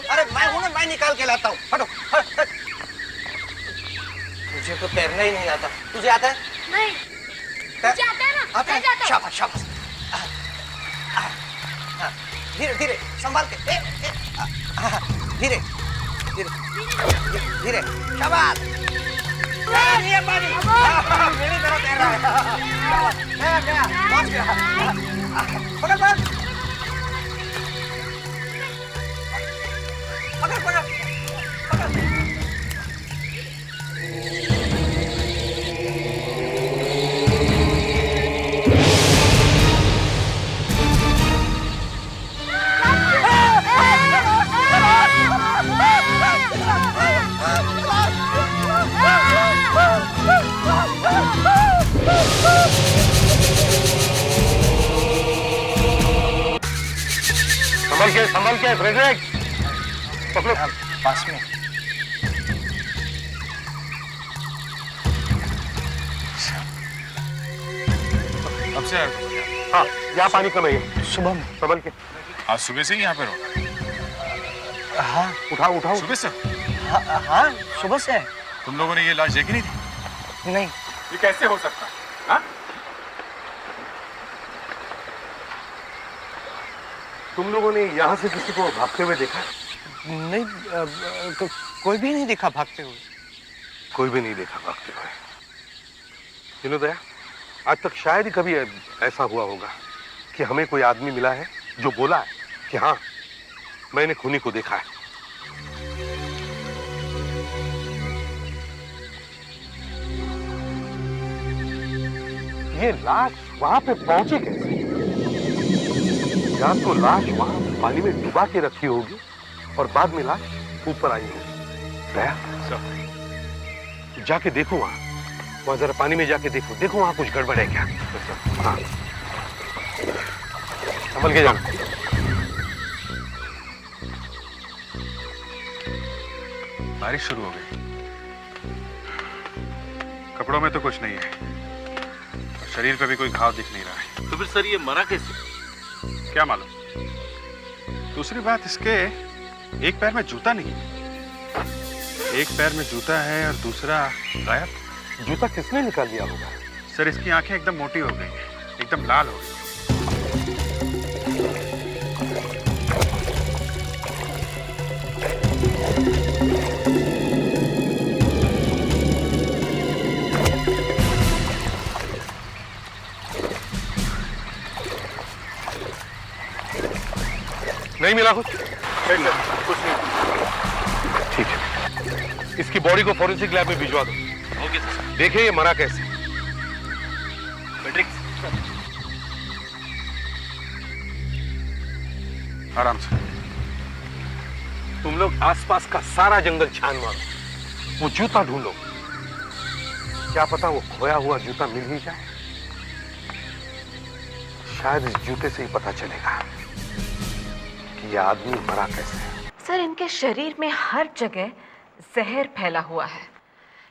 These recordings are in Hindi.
अरे मैं हूं ना, मैं निकाल के लाता हूँ। हटो। तुझे तो तैरना ही नहीं आता। तुझे आता है? नहीं। मुझे आता है ना। आता है? शाबाश शाबाश। धीरे धीरे संभाल के। धीरे धीरे धीरे। शाबाश। ये पानी मेरी तरफ तैर रहा है। गया पहुंच गया। पकड़ पकड़ पकड़ पकड़ पकड़। संभल के फ्रेडरिक, पकड़ो। पास में। अब से हाँ, यहाँ पानी कम है। सुबह में। संभल के। आज सुबह से ही यहाँ पे रहो? हाँ उठाओ उठाओ। सुबह से? हाँ सुबह से। तुम लोगों ने ये लाश देखी नहीं थी? नहीं। ये कैसे हो सकता है? हाँ? तुम लोगों ने यहाँ से किसी को भागते हुए देखा? नहीं, कोई भी नहीं दिखा भागते हुए। कोई भी नहीं देखा भागते हुए। विनोदया, आज तक शायद ही कभी ऐसा हुआ होगा कि हमें कोई आदमी मिला है जो बोला है कि हाँ, मैंने खूनी को देखा है। ये लाश वहां पे पहुंची कैसे? या तो लाश वहां पानी में डुबा के रखी होगी और बाद में लाश ऊपर आई होगी। दया, जाके देखो वहां जरा पानी में जाके देखो वहां कुछ गड़बड़ है क्या? हाँ, संभल के जाना। बारिश शुरू हो गई। कपड़ों में तो कुछ नहीं है, शरीर पे भी कोई घाव दिख नहीं रहा है। तो फिर सर ये मरा कैसे? क्या मालूम। दूसरी बात, इसके एक पैर में जूता नहीं है। एक पैर में जूता है और दूसरा गायब। जूता किसने निकाल दिया होगा? सर, इसकी आंखें एकदम मोटी हो गई हैं, एकदम लाल हो गई। नहीं मिला कुछ? नहीं सर, कुछ नहीं। ठीक है, इसकी बॉडी को फॉरेंसिक लैब में भिजवा दो। Okay sir. देखिए ये मरा कैसे। फ्रेडरिक, आराम से। तुम लोग आसपास का सारा जंगल छान मारो, वो जूता ढूंढो। क्या पता वो खोया हुआ जूता मिल ही जाए। शायद इस जूते से ही पता चलेगा कि यह आदमी मरा कैसे है। सर, इनके शरीर में हर जगह जहर फैला हुआ है।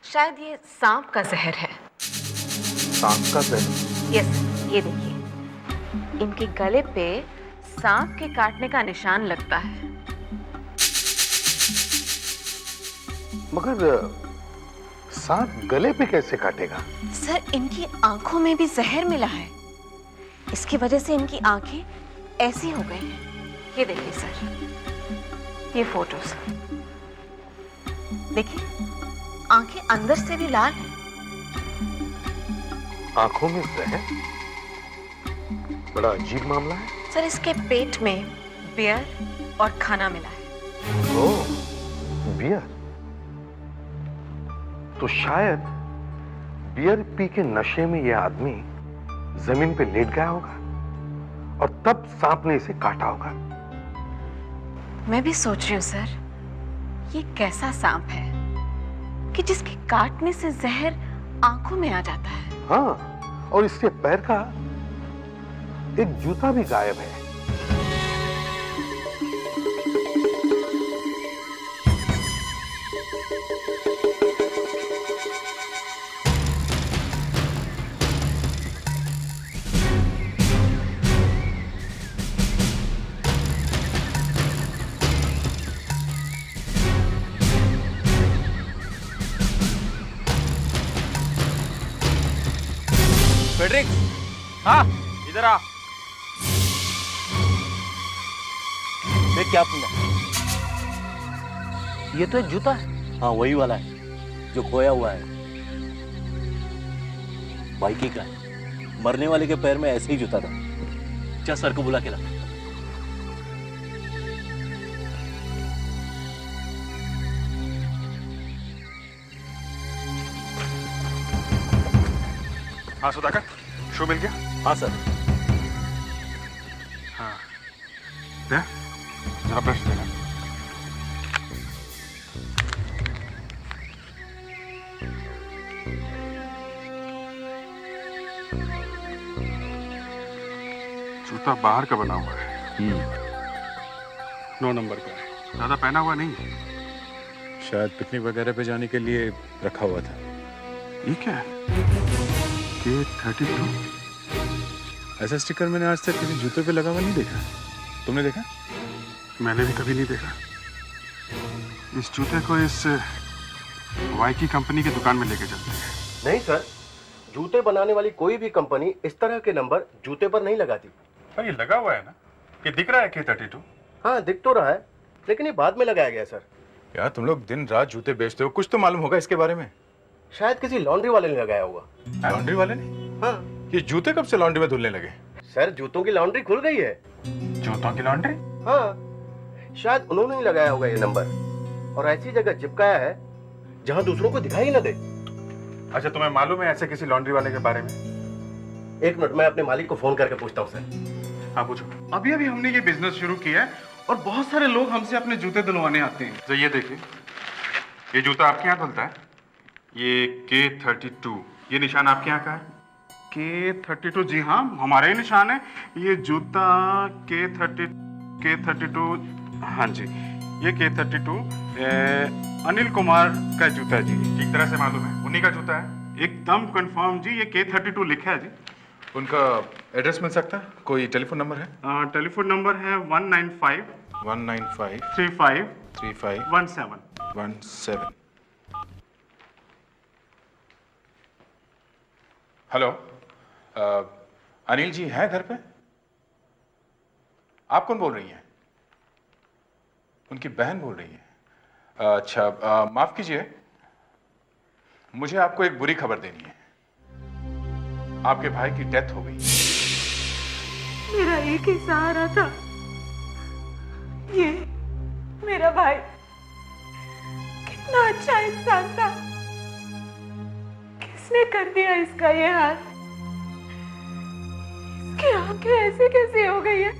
शायद ये सांप का जहर है। सांप का जहर? यस, ये देखिए, इनके गले पे सांप के काटने का निशान लगता है। मगर सांप गले पे कैसे काटेगा? सर, इनकी आंखों में भी जहर मिला है। इसकी वजह से इनकी आंखें ऐसी हो गई हैं। ये देखिए सर, ये फोटोज देखिए, आंखें अंदर से भी लाल हैं। आंखों में जहर? बड़ा अजीब मामला है। सर, इसके पेट में बियर और खाना मिला है। ओह, बियर। तो शायद बियर पी के नशे में यह आदमी जमीन पे लेट गया होगा और तब सांप ने इसे काटा होगा। मैं भी सोच रही हूँ सर, ये कैसा सांप है कि जिसके काटने से जहर आंखों में आ जाता है। हाँ, और इसके पैर का एक जूता भी गायब है। फेडरिक, हाँ इधर आ। देख क्या पूछा? ये तो एक जूता है। हाँ वही वाला है जो खोया हुआ है। बाइकी का है। मरने वाले के पैर में ऐसे ही जूता था। क्या सर को बुला के ला। हाँ सुधाकर, शू मिल गया? हाँ सर। हाँ दे, जरा ब्रश देना। जूता बाहर का बना हुआ है, 9 नंबर का है, ज्यादा पहना हुआ नहीं है। शायद पिकनिक वगैरह पे जाने के लिए रखा हुआ था। ये क्या है? K32? ऐसा स्टिकर मैंने आज तक किसी जूते पे लगा हुआ नहीं देखा। तुमने देखा? मैंने भी कभी नहीं देखा। इस जूते को इस वाइकी कंपनी की दुकान में लेके चलते हैं। नहीं सर, जूते बनाने वाली कोई भी कंपनी इस तरह के नंबर जूते पर नहीं लगाती। पर ये लगा हुआ है ना, ये दिख रहा है K32। हाँ दिख तो रहा है, लेकिन ये बाद में लगाया गया सर। यार तुम लोग दिन रात जूते बेचते हो, कुछ तो मालूम होगा इसके बारे में। शायद किसी लॉन्ड्री वाले ने लगाया होगा। लॉन्ड्री वाले ने? हाँ ये जूते कब से लॉन्ड्री में धुलने लगे? सर, जूतों की लॉन्ड्री खुल गई है। जूतों की लॉन्ड्री? हाँ, शायद उन्होंने ही लगाया होगा ये नंबर, और ऐसी जगह चिपकाया है जहाँ दूसरों को दिखाई न दे। अच्छा, तुम्हें मालूम है ऐसे किसी लॉन्ड्री वाले के बारे में? एक मिनट, मैं अपने मालिक को फोन करके पूछता हूँ सर। हाँ पूछो। अभी अभी हमने ये बिजनेस शुरू किया है और बहुत सारे लोग हमसे अपने जूते धुलवाने आते हैं। तो ये देखिए, ये जूता आपके यहाँ धुलता है। ये K32, ये निशान आपके यहाँ का है? K32, जी हाँ, हमारे ही निशान है। ये जूता K32, हाँ जी, ये K32 अनिल कुमार का जूता है जी। ठीक तरह से मालूम है, उन्हीं का जूता है? एकदम कंफर्म जी, ये K32 लिखा है जी। उनका एड्रेस मिल सकता है? कोई टेलीफोन नंबर है? टेलीफोन नंबर है 195 195 35 35 17। 17। हेलो, अनिल जी है घर पे? आप कौन बोल रही हैं? उनकी बहन बोल रही है। अच्छा, माफ कीजिए, मुझे आपको एक बुरी खबर देनी है। आपके भाई की डेथ हो गई। मेरा एक ही सहारा था, ये मेरा भाई। कितना अच्छा इंसान था, किसने कर दिया इसका ये हाल? इसकी आंखें ऐसे कैसे हो गई है?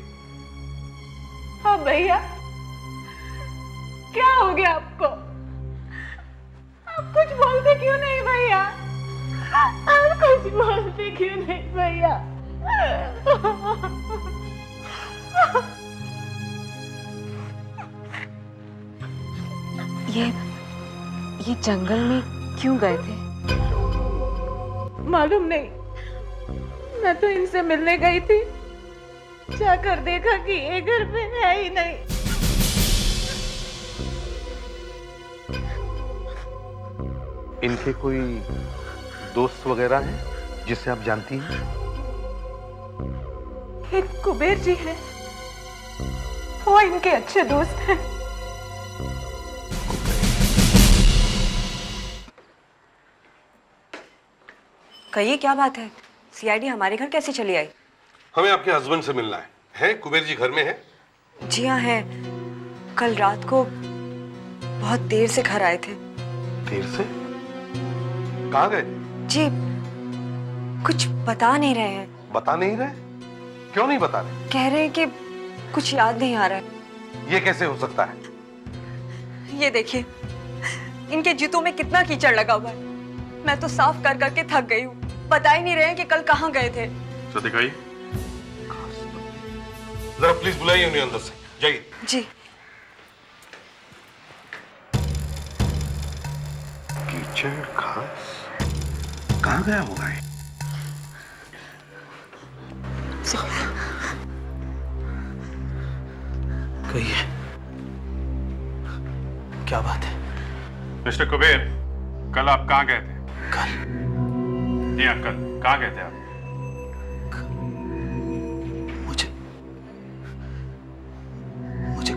हाँ भैया, क्या हो गया आपको? आप कुछ बोलते क्यों नहीं भैया? आप कुछ बोलते क्यों नहीं भैया? ये जंगल में क्यों गए थे? मालूम नहीं, मैं तो इनसे मिलने गई थी, जाकर देखा कि ये घर पे है ही नहीं। इनके कोई दोस्त वगैरह हैं जिसे आप जानती हैं? एक कुबेर जी हैं, वो इनके अच्छे दोस्त हैं। कहिए, क्या बात है? सीआईडी हमारे घर कैसे चली आई? हमें आपके हस्बैंड से मिलना है कुबेर जी घर में है? जी हाँ है। कल रात को बहुत देर से घर आए थे। देर से? कहाँ गए? जी कुछ बता नहीं रहे हैं। बता नहीं रहे? क्यों नहीं बता रहे? कह रहे हैं कि कुछ याद नहीं आ रहा है। ये कैसे हो सकता है? ये देखिए, इनके जूतों में कितना कीचड़ लगा हुआ है। मैं तो साफ कर करके थक गई हूँ। बता ही नहीं रहे हैं कि कल कहाँ गए थे। तो दिखाइए। जरा प्लीज बुलाइए उन्हें अंदर से। जाइए। जी। कीचड़ घास कहाँ गया होगा ये? कही है। क्या बात है? मिस्टर कुबेर, कल आप कहाँ गए थे? कल? जी हाँ, कल कहाँ गए थे आप? मुझे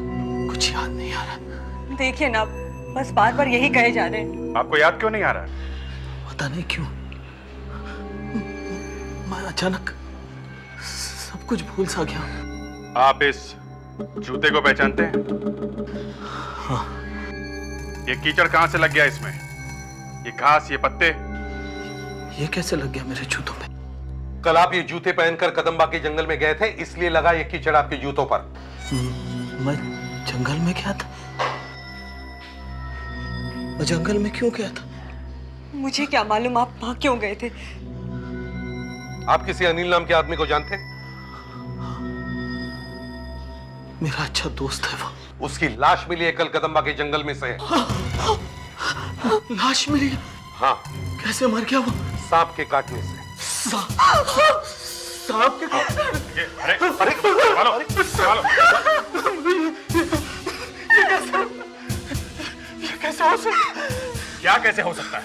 कुछ याद नहीं आ रहा। देखिए ना, बस बार बार यही कहे जा रहे हैं। आपको याद क्यों नहीं आ रहा? पता नहीं क्यों, मैं अचानक सब कुछ भूल सा गया। आप इस जूते को पहचानते हैं? हाँ। ये कीचड़ कहाँ से लग गया इसमें? ये घास, ये पत्ते? ये कैसे लग गया मेरे जूतों पे? कल आप ये जूते पहनकर कदम्बा के जंगल में गए थे, इसलिए लगा ये कीचड़ आपके जूतों पर। मैं जंगल में गया था? मैं जंगल में क्यों गया था? मुझे क्या मालूम आप वहां क्यों गए थे। आप किसी अनिल नाम के आदमी को जानते हैं? मेरा अच्छा दोस्त है वो। उसकी लाश मिली है कल कदम्बा के जंगल में से। लाश मिली? हाँ। कैसे मर गया वो? सांप के काटने से। सांप के काटने? अरे अरे संभालो, संभालो। ये कैसे हो सकता? क्या कैसे हो सकता है?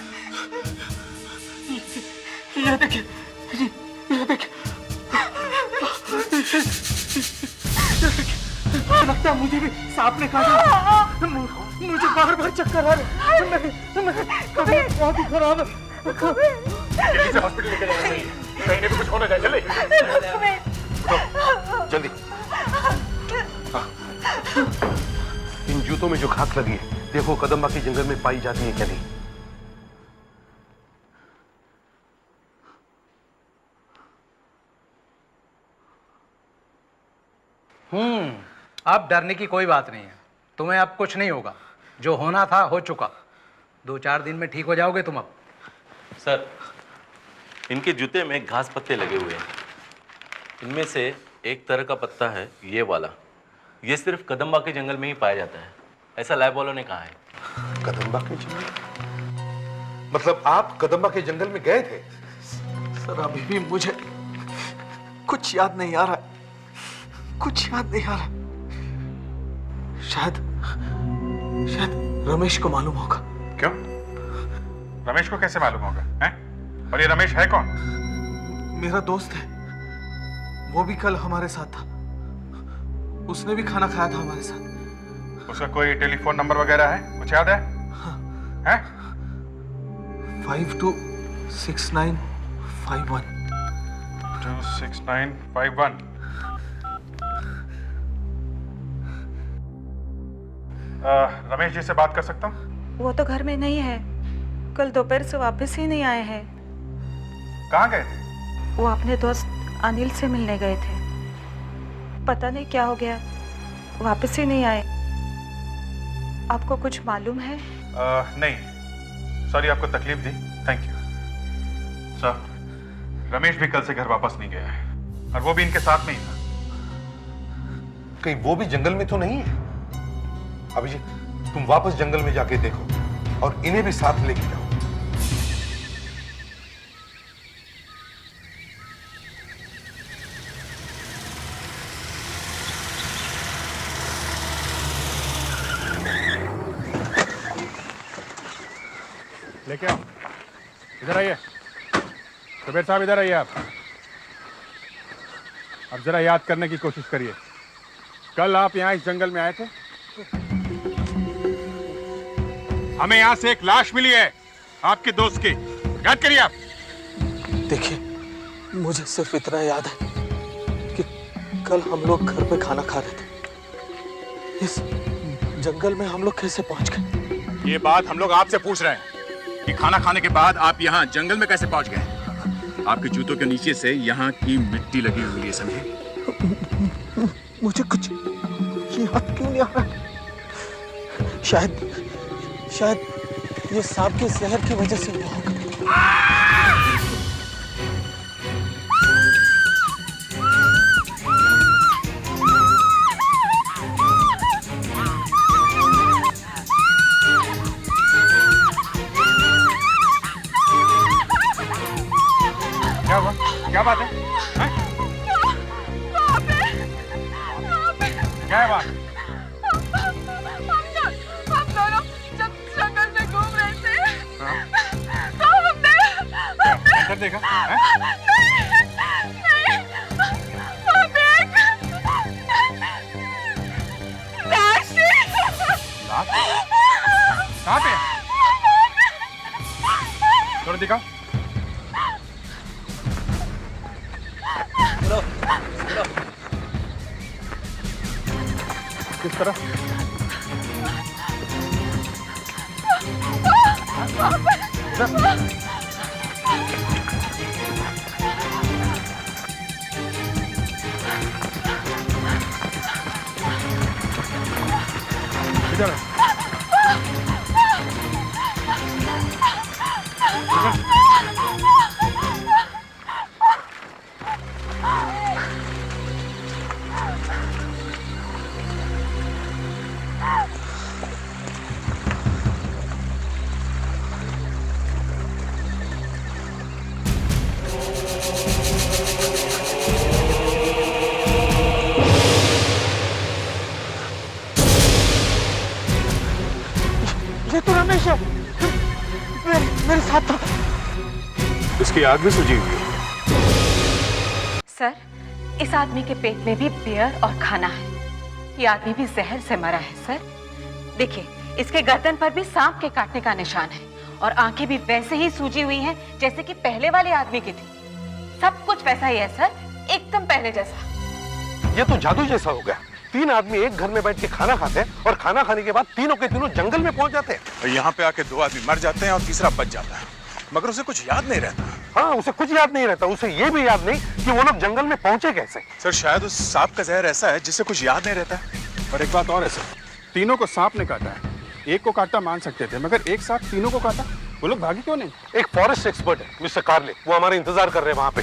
ये देखिए, ये देखिए, लगता है मुझे भी सांप ने काटा। मुझे बार बार चक्कर आ रहे। तबीयत बहुत ही खराब है। जल्दी से हॉस्पिटल लेके जाना चाहिए, कहीं भी कुछ होना चाहिए। जल्दी जल्दी। इन जूतों में जो घास लगी है, देखो कदम्बा के जंगल में पाई जाती है क्या नहीं। अब डरने की कोई बात नहीं है। तुम्हें अब कुछ नहीं होगा। जो होना था हो चुका। 2-4 दिन में ठीक हो जाओगे तुम अब। सर, इनके जूते में घास पत्ते लगे हुए हैं। इनमें से एक तरह का पत्ता है ये वाला। ये सिर्फ कदम्बा के जंगल में ही पाया जाता है, ऐसा लैब वालों ने कहा है। कदम्बा के जंगल? मतलब आप कदम्बा के जंगल में गए थे? सर, अभी भी मुझे कुछ याद नहीं आ रहा। कुछ याद नहीं आ रहा। शायद रमेश को मालूम होगा। क्यों? रमेश को कैसे मालूम होगा? हैं? और ये रमेश है कौन? मेरा दोस्त है। वो भी कल हमारे साथ था। उसने भी खाना खाया था हमारे साथ। उसका कोई टेलीफोन नंबर वगैरह है? कुछ याद है? हाँ। हैं? 526951। 26951। रमेश जी से बात कर सकता हूँ? वो तो घर में नहीं है। कल दोपहर से वापस ही नहीं आए हैं। कहाँ गए थे? वो अपने दोस्त अनिल से मिलने गए थे। पता नहीं क्या हो गया, वापस ही नहीं आए। आपको कुछ मालूम है? नहीं, सॉरी आपको तकलीफ दी। Thank you sir. रमेश भी कल से घर वापस नहीं गया है, और वो भी इनके साथ में ही था। कहीं वो भी जंगल में तो नहीं है? अभिजीत, तुम वापस जंगल में जाके देखो और इन्हें भी साथ लेके जाओ। लेके आओ, इधर आइए। कबीर साहब इधर आइए आप। अब जरा याद करने की कोशिश करिए, कल आप यहाँ इस जंगल में आए थे। हमें यहाँ से एक लाश मिली है आपके दोस्त की, याद करिए आप। देखिए, मुझे सिर्फ इतना याद है कि कल हम लोग घर पे खाना खा रहे थे। इस जंगल में हम लोग कैसे पहुंच गए? ये बात हम लोग आपसे पूछ रहे हैं कि खाना खाने के बाद आप यहाँ जंगल में कैसे पहुंच गए? आपके जूतों के नीचे से यहाँ की मिट्टी लगी हुई है, समझे? मुझे कुछ याद क्यों नहीं आ रहा? शायद ये सांप के जहर की वजह से हुआ होगा। क्या बात है? हैं? क्या है बात? हम दोनों जब जंगल में घूम रहे थे तो हमने अंदर देखा? हैं? कहाँ पे? थोड़ा दिखाओ। किस तरह? इधर है। ये तो रमेश है, मेरे साथ था। इसकी आग भी सूझी हुई है। सर, इस आदमी के पेट में भी बियर और खाना है। ये आदमी भी जहर से मरा है सर। देखिए, इसके गर्दन पर भी सांप के काटने का निशान है और आंखें भी वैसे ही सूजी हुई हैं जैसे कि पहले वाले आदमी की थी। सब कुछ वैसा ही है सर, एकदम पहले जैसा। ये तो जादू जैसा हो गया। 3 आदमी एक घर में बैठ के खाना खाते हैं और खाना खाने के बाद तीनों के तीनों जंगल में पहुंच जाते हैं। यहाँ पे आके 2 आदमी मर जाते हैं और तीसरा बच जाता है, मगर उसे कुछ याद नहीं रहता। हाँ, उसे कुछ याद नहीं रहता। उसे ये भी याद नहीं कि वो लोग जंगल में पहुंचे कैसे। सर, शायद उस सांप का जहर ऐसा है जिससे कुछ याद नहीं रहता। और एक बात और है सर, तीनों को सांप ने काटा है। एक को काटा मान सकते थे, मगर एक साथ तीनों को काटा, वो लोग भागे क्यों नहीं? एक फॉरेस्ट एक्सपर्ट है मिस्टर कार्ले, वो हमारे इंतजार कर रहे हैं वहां पे।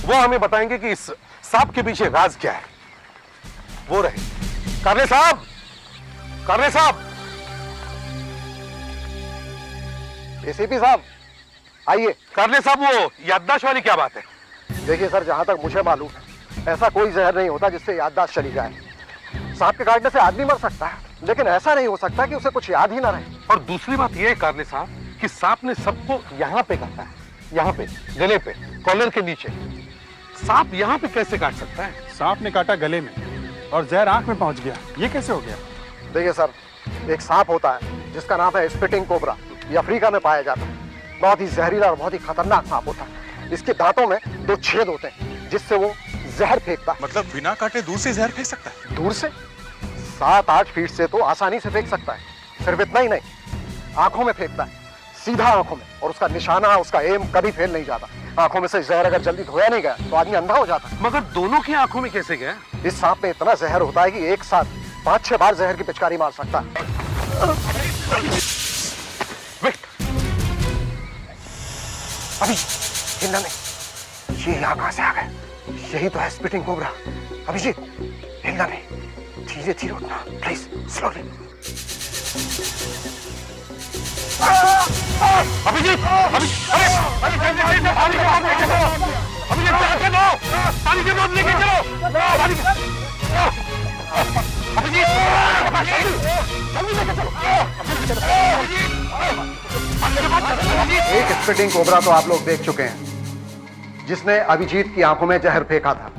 वो हमें बताएंगे कि इस सांप के पीछे राज क्या है। वो रहे कार्ले साहब। कार्ले साहब, एसीपी साहब आइए। कार्ले साहब, वो याददाश्त वाली क्या बात है? देखिए सर, जहां तक मुझे मालूम है ऐसा कोई जहर नहीं होता जिससे याददाश्त चली जाए। सांप के काटने से आदमी मर सकता है, लेकिन ऐसा नहीं हो सकता कि उसे कुछ याद ही ना रहे। और दूसरी बात यह है कार्ले साहब कि सांप ने सबको यहाँ पे काटा है, यहाँ पे गले पे, कॉलर के नीचे। सांप यहाँ पे कैसे काट सकता है? सांप ने काटा गले में और जहर आंख में पहुंच गया, ये कैसे हो गया? देखिए सर, एक सांप होता है जिसका नाम है स्पिटिंग कोबरा, ये अफ्रीका में पाया जाता है। बहुत ही जहरीला और बहुत ही खतरनाक सांप होता है। इसके दांतों में 2 छेद होते हैं जिससे वो जहर फेंकता है। मतलब बिना काटे दूर से जहर फेंक सकता है? दूर से 7-8 फीट से तो आसानी से फेंक सकता है। सिर्फ इतना ही नहीं, आंखों में फेंकता है, सीधा आंखों में, और उसका निशाना, उसका एम कभी फेल नहीं जाता। आंखों में से जहर अगर जल्दी धोया नहीं गया तो आदमी अंधा हो जाता है। मगर दोनों की आंखों में कैसे गया? इस सांप में इतना जहर होता है कि एक साथ 5-6 बार जहर की पिचकारी मार सकता है। अभी हिलना नहीं। ये यहाँ कहाँ से आ गए? यही तो है स्पिटिंग कोबरा। अभिजीत, हिलना नहीं, धीरे धीरे उठना प्लीज, स्लोली। अभिजीत, पानी की बोतल लेके चलो। एक स्पिटिंग कोबरा तो आप लोग देख चुके हैं जिसने अभिजीत की आंखों में जहर फेंका था।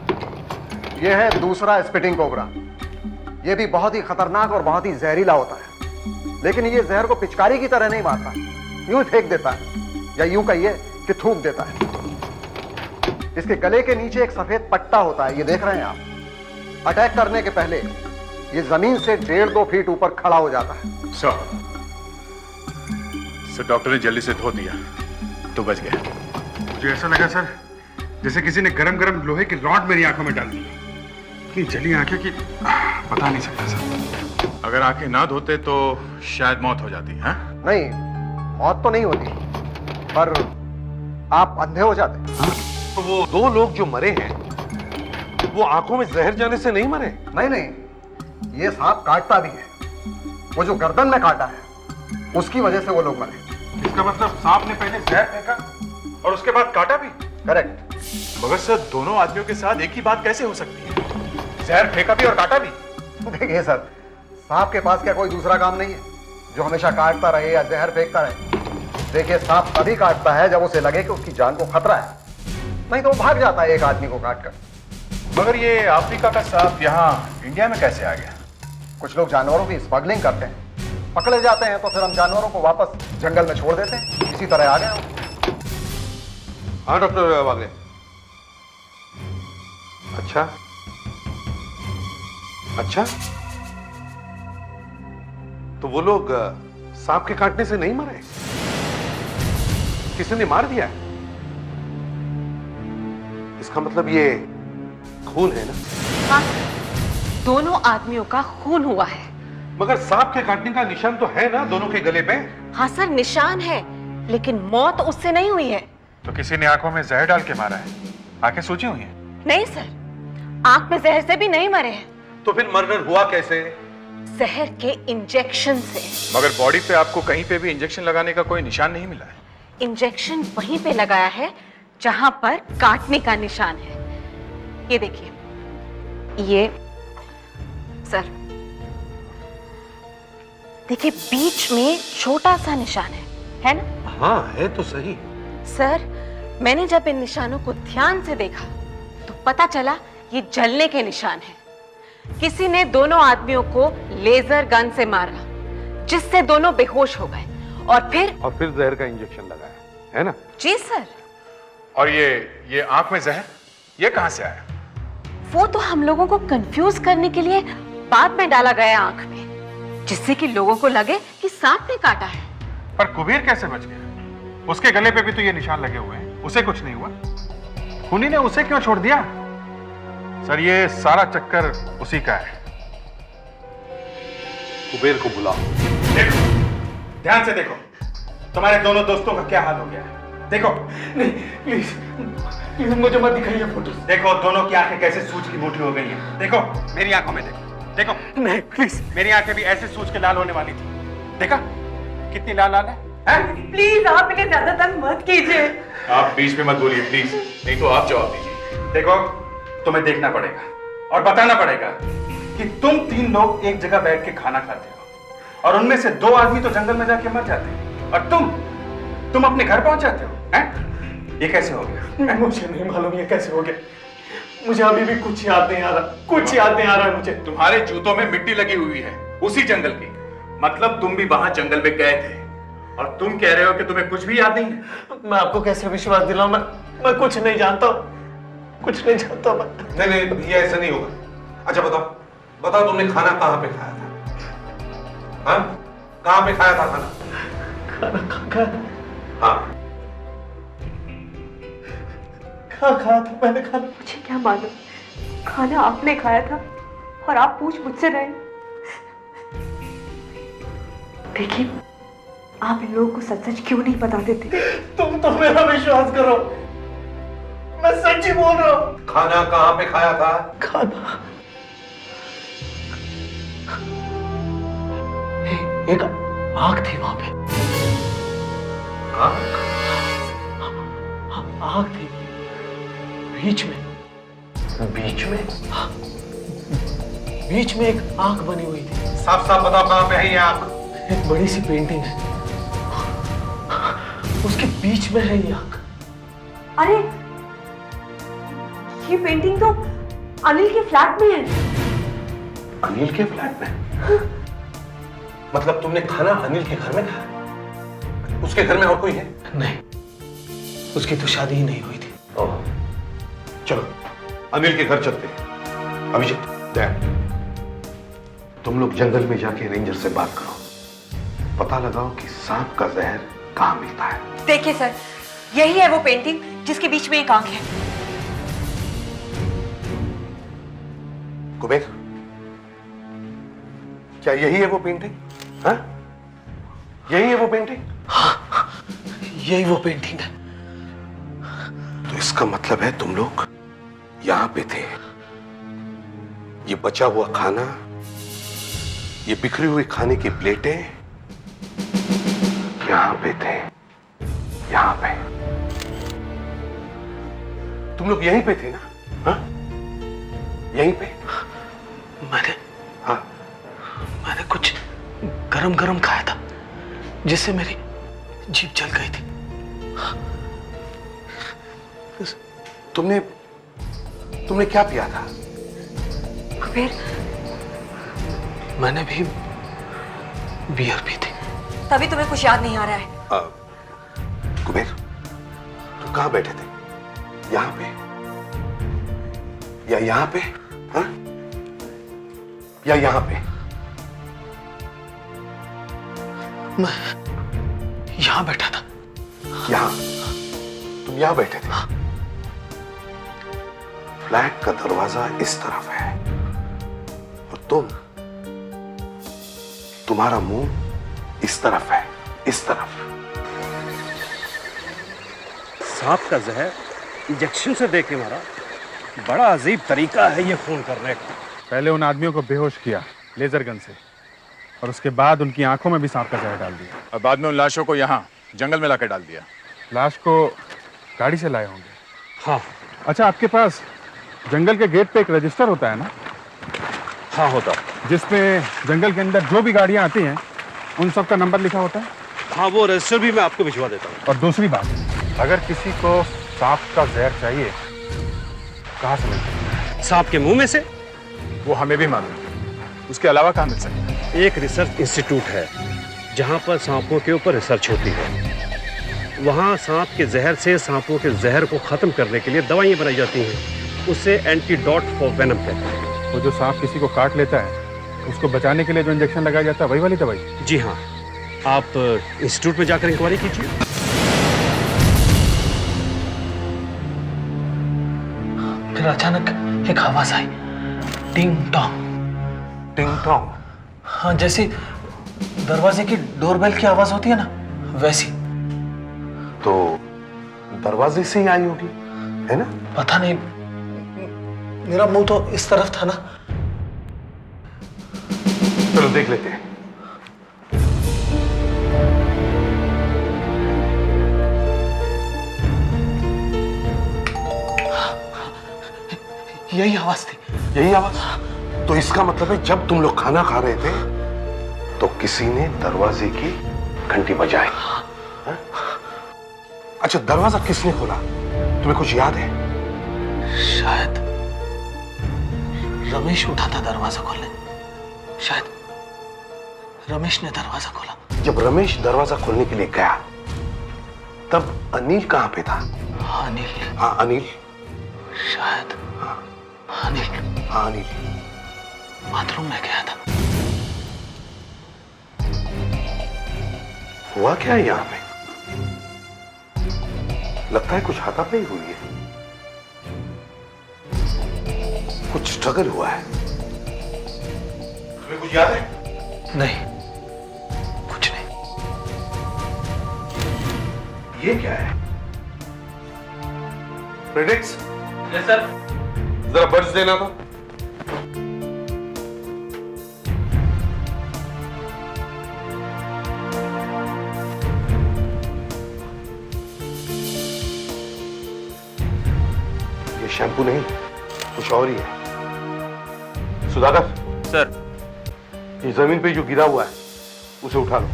यह है दूसरा स्पिटिंग कोबरा। यह भी बहुत ही खतरनाक और बहुत ही जहरीला होता है, लेकिन ये जहर को पिचकारी की तरह नहीं मारता, यूं फेंक देता है, या यूं कहिए कि थूक देता है। इसके गले के नीचे एक सफेद पट्टा होता है, ये देख रहे हैं आप। अटैक करने के पहले ये जमीन से 1.5-2 फीट ऊपर खड़ा हो जाता है। सर, डॉक्टर ने जल्दी से धो दिया तो बच गया। मुझे ऐसा लगा सर जैसे किसी ने गरम गरम लोहे की रॉड मेरी आंखों में डाल दी। इतनी जली आंखें कि बता नहीं सकता सर। अगर आंखें ना धोते तो शायद मौत हो जाती है। नहीं, मौत तो नहीं होती, पर आप अंधे हो जाते। तो वो 2 लोग जो मरे हैं वो आंखों में जहर जाने से नहीं मरे? नहीं नहीं, ये सांप काटता भी है। वो जो गर्दन में काटा है उसकी वजह से वो लोग मरे। इसका मतलब सांप ने पहले जहर फेंका और उसके बाद काटा भी? करेक्ट। मगर सर, दोनों आदमियों के साथ एक ही बात कैसे हो सकती है? जहर फेंका भी और काटा भी। देखिए सर, सांप के पास क्या कोई दूसरा काम नहीं है जो हमेशा काटता रहे या जहर फेंकता रहे? देखिए, सांप तभी काटता है जब उसे लगे कि उसकी जान को खतरा है, नहीं तो वो भाग जाता है एक आदमी को काटकर। मगर ये अफ्रीका का सांप यहाँ इंडिया में कैसे आ गया? कुछ लोग जानवरों की स्मगलिंग करते हैं, पकड़े जाते हैं तो फिर हम जानवरों को वापस जंगल में छोड़ देते हैं, इसी तरह आ गए हम। हाँ डॉक्टर वागले। अच्छा अच्छा, तो वो लोग सांप के काटने से नहीं मरे, किसी ने मार दिया? इसका मतलब ये खून है ना? हाँ, दोनों आदमियों का खून हुआ है। मगर सांप के काटने का निशान तो है ना दोनों के गले पे? हाँ सर, निशान है, लेकिन मौत उससे नहीं हुई है। तो किसी ने आंखों में जहर डाल के मारा है, आंखें सूजी हुई हैं? नहीं सर, आंख में जहर से भी नहीं मरे हैं, तो फिर मर्डर हुआ कैसे? जहर के इंजेक्शन से। मगर बॉडी पे आपको कहीं पे भी इंजेक्शन लगाने का कोई निशान नहीं मिला है। इंजेक्शन वहीं पे लगाया है जहां पर काटने का निशान है। ये देखिए, ये सर देखिए, बीच में छोटा सा निशान है ना? हाँ है तो सही। सर, मैंने जब इन निशानों को ध्यान से देखा तो पता चला ये जलने के निशान हैं। किसी ने दोनों आदमियों को लेजर गन से मारा, जिससे दोनों बेहोश हो गए, और फिर जहर का इंजेक्शन लगाया, है ना? जी सर। और ये आंख में जहर, ये कहां से आया? वो तो हम लोगों को कंफ्यूज करने के लिए बाद में डाला गया आंख में, जिससे कि लोगों को लगे कि सांप ने काटा है। पर कुबेर कैसे बच गया? उसके गले पे भी तो ये निशान लगे हुए हैं, उसे कुछ नहीं हुआ। खूनी ने उसे क्यों छोड़ दिया? सर, ये सारा चक्कर उसी का है। कुबेर को बुलाओ। देखो, ध्यान से देखो, तुम्हारे दोनों दोस्तों का क्या हाल हो गया है। देखो, नहीं प्लीज प्लीज मुझे मत दिखाइए फोटो। देखो, दोनों की आंखें कैसे सूज की मोटी हो गई हैं। देखो, मेरी आंखों में देखो, देखो। नहीं प्लीज, मेरी आंखें भी ऐसे सूज के लाल होने वाली थी। देखा कितनी लाल लाल है? प्लीज आप इन्हें ज्यादा तंग मत कीजिए। आप बीच में मत बोलिए प्लीज, नहीं तो आप जवाब दीजिए। देखो, तुम्हें देखना पड़ेगा और बताना पड़ेगा कि तुम तीन लोग एक जगह बैठ के खाना खाते हो, और उनमें से दो आदमी तो जंगल में जाके मर जाते हैं, और तुम अपने घर पहुंच जाते हो, हैं? ये कैसे हो गया? मुझे नहीं मालूम ये कैसे हो गया। मुझे अभी भी कुछ याद नहीं आ रहा, कुछ याद नहीं आ रहा है मुझे। तुम्हारे जूतों में मिट्टी लगी हुई है, उसी जंगल की। मतलब तुम भी वहां जंगल में गए थे, और तुम कह रहे हो कि तुम्हें कुछ भी याद नहीं है? मैं आपको कैसे विश्वास दिलाऊं? मैं कुछ नहीं जानता, कुछ नहीं जानता मैं। नहीं भैया, ऐसा नहीं होगा। अच्छा बताओ तुमने खाना कहाँ पे खाया था? हाँ, कहाँ पे खाया था खाना? खाना हाँ, खाया था मैंने खाना। मुझे क्या मालूम, खाना आपने खाया था और आप पूछ मुझसे रहे। देखिए, आप इन लोगों को सच सच क्यों नहीं बता देते? तुम तो मेरा विश्वास करो, मैं सच ही बोल रहा हूँ। खाना कहाँ पे खाया था? खाना एक आग थी वहां पे। आग थी बीच में एक आग बनी हुई थी। साफ साफ बताओ कहाँ पे है ये आग? एक बड़ी सी पेंटिंग है, उसके बीच में है ये आग। अरे, ये पेंटिंग तो अनिल के फ्लैट में है। अनिल के फ्लैट में? मतलब तुमने खाना अनिल के घर में खाया? उसके घर में और कोई है? नहीं, उसकी तो शादी ही नहीं हुई थी। ओह, चलो अनिल के घर चलते हैं। अभिजीत, डैड, तुम लोग जंगल में जाके रेंजर से बात करो, पता लगाओ कि सांप का जहर कहाँ मिलता है। देखिए सर, यही है वो पेंटिंग जिसके बीच में एक आंख है। कुबेर, क्या यही है वो पेंटिंग? हाँ, यही है वो पेंटिंग? यही वो पेंटिंग है। तो इसका मतलब है तुम लोग यहां पे थे। ये बचा हुआ खाना, ये बिखरी हुई खाने की प्लेटें यहां पे थे, यहां पे। तुम लोग यहीं पे थे ना? हाँ, यहीं पे? मैंने हाँ, मैंने कुछ गरम गरम खाया था जिससे मेरी जीभ जल गई थी। तुमने क्या पिया था? कुबेर, मैंने भी बियर पी थी। तभी तुम्हें कुछ याद नहीं आ रहा है। कुबेर, तुम कहाँ बैठे थे? यहाँ पे या यहाँ पे? हाँ? या यहाँ पे? मैं यहाँ बैठा था। यहाँ? तुम यहाँ बैठे थे? फ्लैट का दरवाजा इस तरफ है और तुम्हारा मुंह इस तरफ है, इस तरफ। सांप का जहर इंजेक्शन से दे के मारा, बड़ा अजीब तरीका है ये खून करने का। पहले उन आदमियों को बेहोश किया लेजर गन से और उसके बाद उनकी आंखों में भी सांप का जहर डाल दिया और बाद में उन लाशों को यहाँ जंगल में लाकर डाल दिया। लाश को गाड़ी से लाए होंगे। हाँ। अच्छा, आपके पास जंगल के गेट पे एक रजिस्टर होता है ना? हाँ, होता। जिसमें जंगल के अंदर जो भी गाड़ियाँ आती हैं उन सब का नंबर लिखा होता है। हाँ, वो रजिस्टर भी मैं आपको भिजवा देता हूँ। और दूसरी बात, अगर किसी को सांप का जहर चाहिए कहाँ से मिलता है? सांप के मुंह में से? वो हमें भी मालूम है, उसके अलावा कहाँ मिल सकता है? एक रिसर्च इंस्टीट्यूट है जहाँ पर सांपों के ऊपर रिसर्च होती है। वहाँ सांप के जहर से सांपों के जहर को खत्म करने के लिए दवाइयाँ बनाई जाती हैं। उसे एंटीडोट फॉर वेनम कहते हैं। वो जो सांप किसी को काट लेता है उसको बचाने के लिए जो इंजेक्शन लगाया जाता है वही वाली दवाई? जी हाँ, आप इंस्टीट्यूट में जाकर इंक्वायरी कीजिए। फिर अचानक एक आवाज आई, टिंग टोंग। टिंग टोंग? हाँ, जैसे दरवाजे की डोरबेल की आवाज होती है ना, वैसी। तो दरवाजे से ही आई होगी, है ना? पता नहीं, मेरा मुंह तो इस तरफ था ना। चलो देख लेते हैं। यही आवाज थी। यही आवाज? तो इसका मतलब है जब तुम लोग खाना खा रहे थे तो किसी ने दरवाजे की घंटी बजाई। हाँ? अच्छा, दरवाजा किसने खोला? तुम्हें कुछ याद है? शायद रमेश उठा था दरवाजा खोलने। शायद रमेश ने दरवाजा खोला। जब रमेश दरवाजा खोलने के लिए गया तब अनिल कहां पे था? अनिल? हाँ, अनिल। शायद अनिल। हाँ, अनिल बाथरूम में गया था। हुआ क्या है यहां पे? लगता है कुछ हाथापाई हुई है, कुछ स्ट्रगल हुआ है। तुम्हें कुछ याद है? नहीं, कुछ नहीं। ये क्या है? प्रेडिक्स? Yes sir. जरा बर्ड्स देना था। ये शैम्पू नहीं, कुछ और ही है। सुधाकर सर। ये जमीन पे जो गिरा हुआ है उसे उठा लो।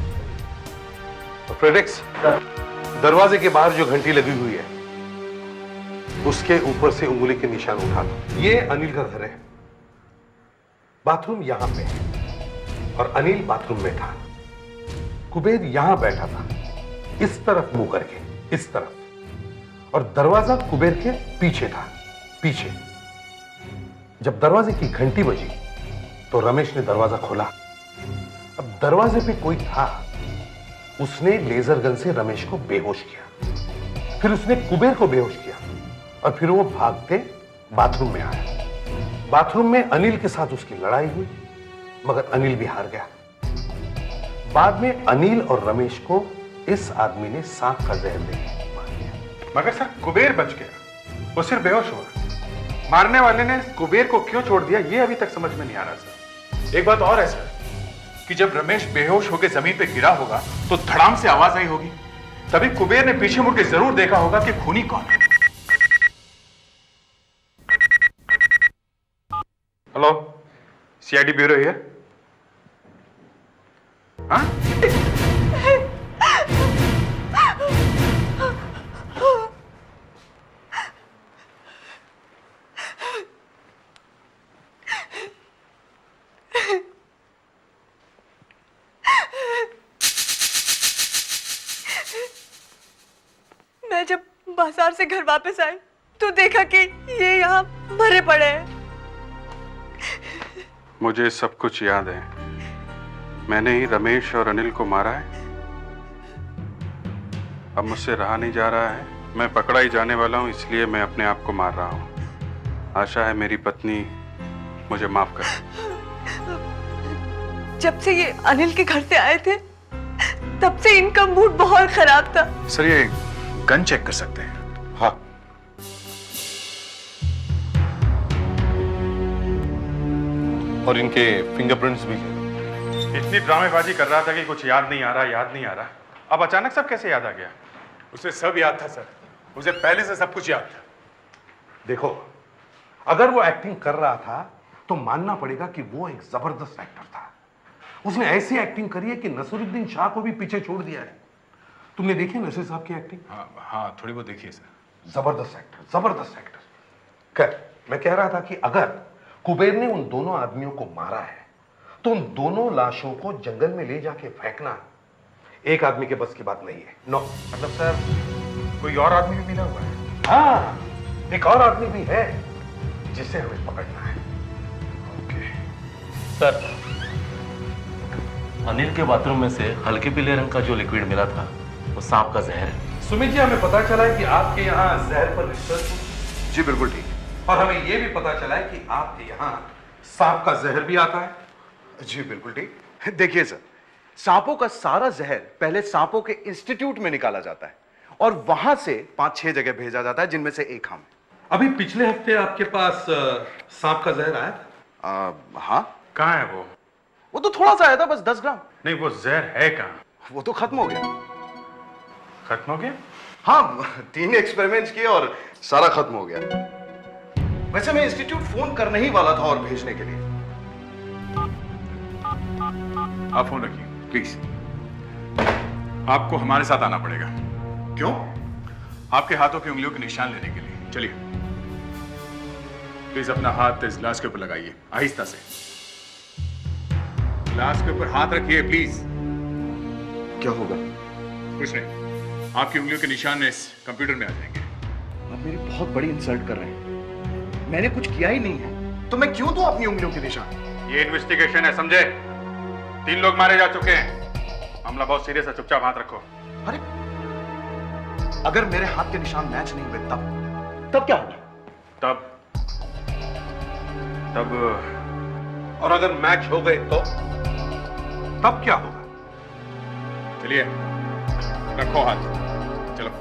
और फ्रेडेक्स, दरवाजे के बाहर जो घंटी लगी हुई है उसके ऊपर से उंगली के निशान उठा लो। ये अनिल का घर है। बाथरूम यहां पे है और अनिल बाथरूम में था। कुबेर यहां बैठा था, इस तरफ मुंह करके, इस तरफ। और दरवाजा कुबेर के पीछे था, पीछे। जब दरवाजे की घंटी बजी तो रमेश ने दरवाजा खोला। अब दरवाजे पे कोई था। उसने लेजर गन से रमेश को बेहोश किया, फिर उसने कुबेर को बेहोश किया और फिर वो भागते बाथरूम में आया। बाथरूम में अनिल के साथ उसकी लड़ाई हुई, मगर अनिल भी हार गया। बाद में अनिल और रमेश को इस आदमी ने सांप का जहर देकर मार दिया। मगर सर, कुबेर बच गया, वो सिर्फ बेहोश हुआ। मारने वाले ने कुबेर को क्यों छोड़ दिया ये अभी तक समझ में नहीं आ रहा सर। एक बात और है सर, कि जब रमेश बेहोश होकर जमीन पे गिरा होगा तो धड़ाम से आवाज आई होगी। तभी कुबेर ने पीछे मुड़ के जरूर देखा होगा कि खूनी कौन है। Hello, CID bureau here. हाँ? मैं जब बाजार से घर वापस आई तो देखा कि ये यहाँ मरे पड़े हैं। मुझे सब कुछ याद है। मैंने ही रमेश और अनिल को मारा है। अब मुझसे रहा नहीं जा रहा है। मैं पकड़ा ही जाने वाला हूँ, इसलिए मैं अपने आप को मार रहा हूँ। आशा है मेरी पत्नी मुझे माफ करे। जब से ये अनिल के घर से आए थे तब से इनका मूड बहुत खराब था। सर, ये गन चेक कर सकते हैं? हाँ। और इनके फिंगरप्रिंट्स भी हैं। इतनी ड्रामेबाजी कर रहा था कि कुछ याद नहीं आ रहा। अब अचानक सब कैसे याद आ गया? उसे सब याद था सर, उसे पहले से सब कुछ याद था। देखो, अगर वो एक्टिंग कर रहा था तो मानना पड़ेगा कि वो एक जबरदस्त एक्टर था। उसने ऐसी एक्टिंग करी है कि नसीरुद्दीन शाह को भी पीछे छोड़ दिया है। तुमने देखी नसीर साहब की एक्टिंग? हाँ, थोड़ी बहुत देखिए सर। जबरदस्त एक्टर। खैर, मैं कह रहा था कि अगर कुबेर ने उन दोनों आदमियों को मारा है तो उन दोनों लाशों को जंगल में ले जाके फेंकना एक आदमी के बस की बात नहीं है। नो, मतलब सर, कोई और आदमी भी मिला हुआ है? हाँ, एक और आदमी भी है जिसे हमें पकड़ना है। ओके। सर, अनिल के बाथरूम में से हल्के पीले रंग का जो लिक्विड मिला था वो सांप का जहर है। सुमित जी, हमें पता चला है कि आपके यहाँ जहर पर रिसर्च। जी बिल्कुल ठीक। और हमें यह भी पता चला है कि आपके यहाँ सांप का जहर भी आता है। जी बिल्कुल ठीक। देखिए सर, सांपों का सारा जहर पहले सांपों के इंस्टीट्यूट में निकाला जाता है और वहां से 5-6 जगह भेजा जाता है, जिनमें से एक हम। अभी पिछले हफ्ते आपके पास सांप का जहर आया था? हाँ। कहाँ है वो? वो तो थोड़ा सा आया था, बस 10 ग्राम। नहीं, वो जहर है कहाँ? वो तो खत्म हो गया। खत्म हो गया? हाँ, 3 एक्सपेरिमेंट्स किए और सारा खत्म हो गया। वैसे मैं इंस्टीट्यूट फोन करने ही वाला था और भेजने के लिए। आप फोन रखिए प्लीज। आपको हमारे साथ आना पड़ेगा। क्यों? आपके हाथों की उंगलियों के निशान लेने के लिए। चलिए प्लीज अपना हाथ इस ग्लास के ऊपर लगाइए, आहिस्ता से। ग्लास के ऊपर हाथ रखिए प्लीज। क्या होगा? कुछ नहीं, आपकी उंगलियों के निशान इस कंप्यूटर में आ जाएंगे। आप मेरी बहुत बड़ी इंसल्ट कर रहे हैं। मैंने कुछ किया ही नहीं है, तो मैं क्यों दूं अपनी उंगलियों के निशान? ये इन्वेस्टिगेशन है, समझे? 3 लोग मारे जा चुके हैं। मामला बहुत सीरियस है, चुपचाप हाथ रखो। अरे, अगर मेरे हाथ के निशान मैच नहीं हुए तब क्या होगा? तब और अगर मैच हो गए तो तब क्या होगा? चलिए रखो हाथ, चलो।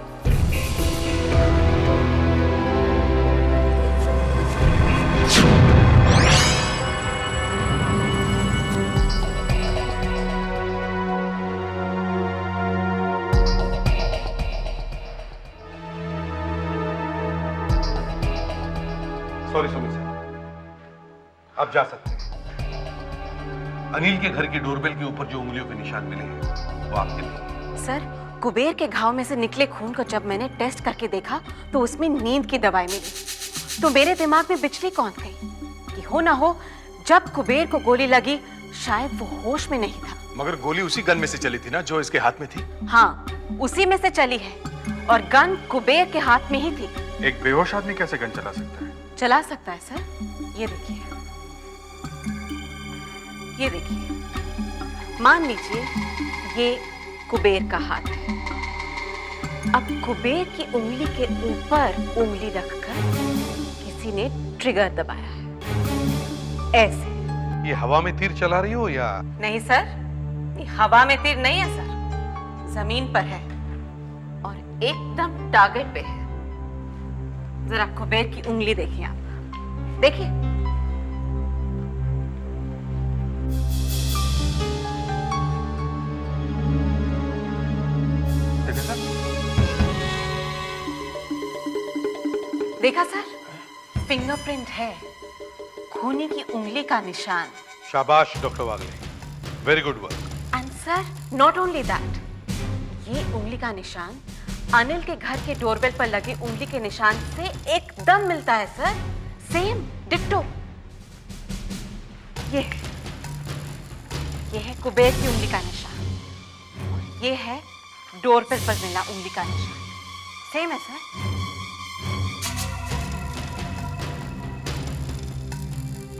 सॉरी सुमित सर, आप जा सकते हैं। अनिल के घर की डोरबेल के ऊपर जो उंगलियों के निशान मिले हैं वो आपके लिए। सर, कुबेर के घाव में से निकले खून को जब मैंने टेस्ट करके देखा तो उसमें नींद की दवाई मिली। तो मेरे दिमाग में बिजली कौन गई कि हो ना हो जब कुबेर को गोली लगी शायद वो होश में नहीं था। मगर गोली उसी गन में से चली थी ना जो इसके हाथ में थी? हाँ, उसी में से चली है और गन कुबेर के हाथ में ही थी। एक बेहोश आदमी कैसे गन चला सकता है? चला सकता है सर। ये देखिए, ये देखिए, मान लीजिए ये कुबेर का हाथ है। अब कुबेर की उंगली के ऊपर उंगली रखकर किसी ने ट्रिगर दबाया है, ऐसे। ये हवा में तीर चला रही हो या? नहीं सर, ये हवा में तीर नहीं है सर, जमीन पर है और एकदम टारगेट पे है। जरा कुबेर की उंगली देखिए आप, देखिए। देखा सर, फिंगरप्रिंट है, खूनी की उंगली का निशान। शाबाश doctor Wagle, very good work. And sir, not only that, ये उंगली का निशान अनिल के घर के डोरबेल पर लगे उंगली के निशान से एकदम मिलता है सर, सेम डिट्टो। ये है कुबेर की उंगली का निशान, ये है डोरबेल पर मिला उंगली का निशान, सेम है सर।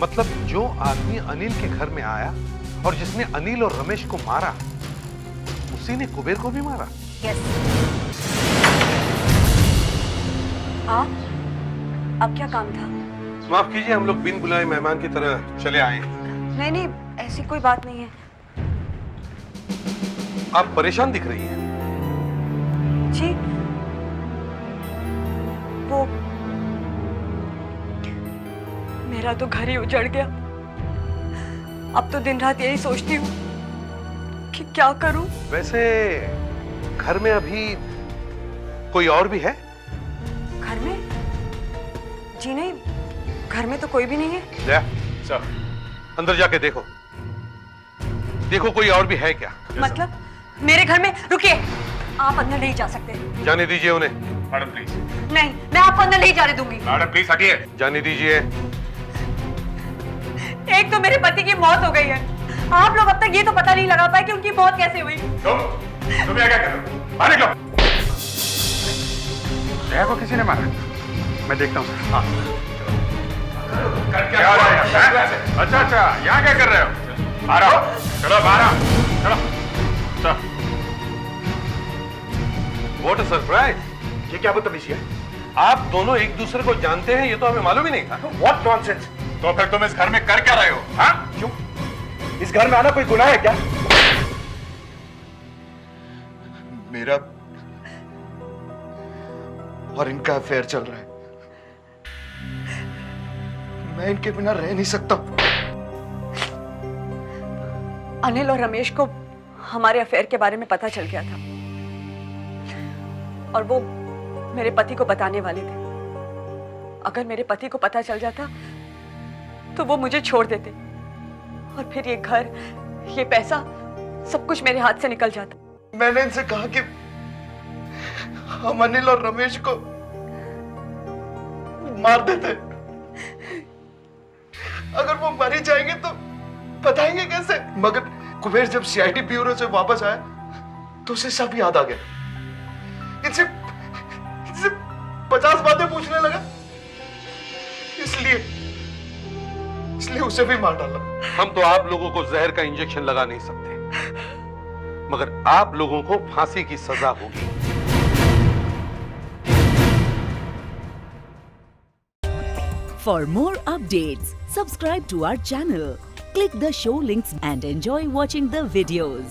मतलब जो आदमी अनिल के घर में आया और जिसने अनिल और रमेश को मारा, उसी ने कुबेर को भी मारा? यस। अब क्या काम था? माफ कीजिए, हम लोग बिन बुलाए मेहमान की तरह चले आए हैं। नहीं नहीं, ऐसी कोई बात नहीं है। आप परेशान दिख रही हैं। जी, वो मेरा तो घर ही उजड़ गया। अब तो दिन रात यही सोचती हूँ कि क्या करूं। वैसे घर में अभी कोई और भी है? घर में? जी नहीं, घर में तो कोई भी नहीं है। जया, सर, अंदर जाके देखो, देखो कोई और भी है क्या? मतलब मेरे घर में? रुकिए, आप अंदर नहीं जा सकते। जाने दीजिए उन्हें। Madam please. नहीं, मैं आपको अंदर नहीं जाने दूंगी। मैडम प्लीज हटिए। जाने दीजिए। एक तो मेरे पति की मौत हो गई है, आप लोग अब तक ये तो पता नहीं लगा पाए कि उनकी मौत कैसे हुई। तुम यहाँ क्या कर रहे हो? बाहर निकलो। जया को किसी ने मारा? मैं देखता हूँ। हाँ। क्या हो रहा है यहाँ? अच्छा अच्छा, यहाँ क्या कर रहे हो? आ रहा हो, चलो बाहर आओ, चलो। What a surprise! ये क्या बदतमीजी है? आप दोनों एक दूसरे को जानते हैं, ये तो हमें मालूम ही नहीं था। What nonsense! तो फिर तुम इस घर में कर क्या रहे हो? हाँ? क्यों? इस घर में आना कोई गुनाह है क्या? मेरा और इनका अफेयर चल रहा है। मैं इनके बिना रह नहीं सकता। अनिल और रमेश को हमारे अफेयर के बारे में पता चल गया था और वो मेरे पति को बताने वाले थे। अगर मेरे पति को पता चल जाता तो वो मुझे छोड़ देते और फिर ये घर, ये पैसा, सब कुछ मेरे हाथ से निकल जाता। मैंने इनसे कहा कि हम अनिल और रमेश को मार देते। अगर वो मर ही जाएंगे तो बताएंगे कैसे? मगर कुबेर जब सीआईडी ब्यूरो से वापस आया तो उसे सब याद आ गया। इनसे 50 बातें पूछने लगा, इसलिए उसे भी मार डाला। हम तो आप लोगों को जहर का इंजेक्शन लगा नहीं सकते, मगर आप लोगों को फांसी की सजा होगी। For more updates, subscribe to our channel, click the show links and enjoy watching the videos.